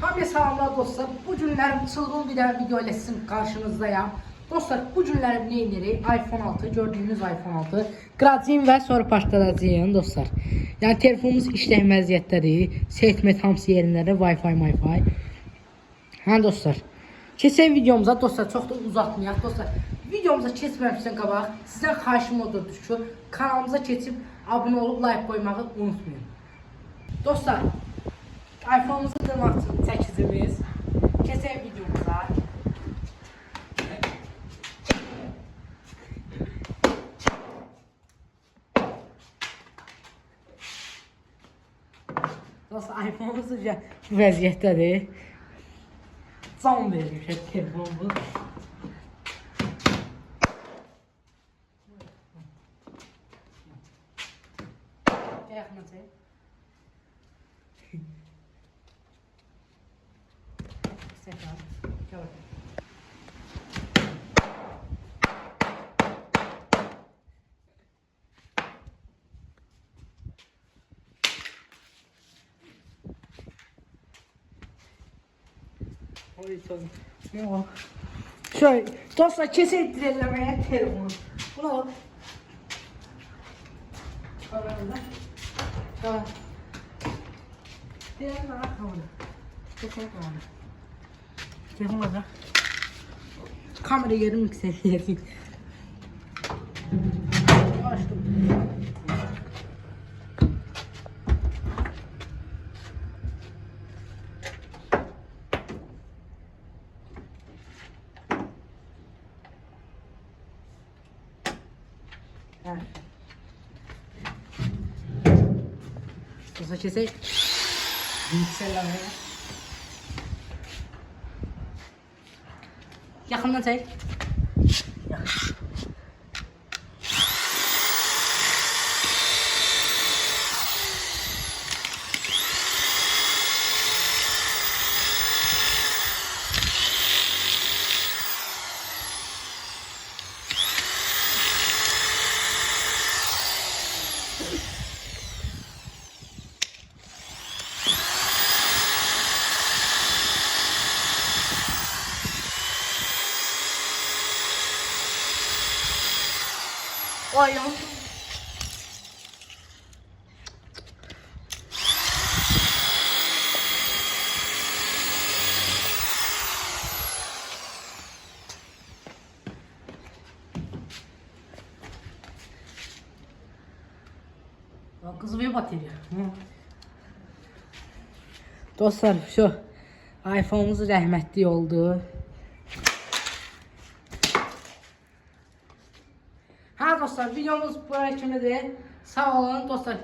Hamıya salamlar dostlar. Bu günler çılgın bir video ile sizin karşınızdayım. Dostlar bu günler neyleri? iPhone 6 gördüğünüz iPhone 6 qıracağım ve sonra başlayacağım dostlar. Yani telefonumuz işlək vəziyyətdədir. Setmə hamısı yerindədir. Wi-Fi. Ha dostlar. Keçək videomuza dostlar, çox da uzatmayaq dostlar. Videomuza keçməmişdən qabaq sizdən xahişim odur ki, kanalımıza keçib abunə olub like qoymağı unutmayın. Dostlar, iPhone-umuzu qırmaq üçün çəkicimiz. Keçək videomuza. Dostlar, iPhone-umuzu bu vəziyyətdədir. Can verir telefonumuz. Yaxına çək. Tekrar. Gör. Şöyle dostlar kesin trellemeye telefonu. Buna bak. Kamerada. Tamam. Telefonu kamerada. Kesin kamerada. Telefonu da. Kamera yerim yükseliyor. Açtım. Dostlar kesek yüksellemeye. Yakından çek. Ay yandım. Kızmıyor batarya. Dostlar şu iPhone'umuz rəhmətli oldu. Ha dostlar videomuz buraya kimidir. Sağ olun dostlar.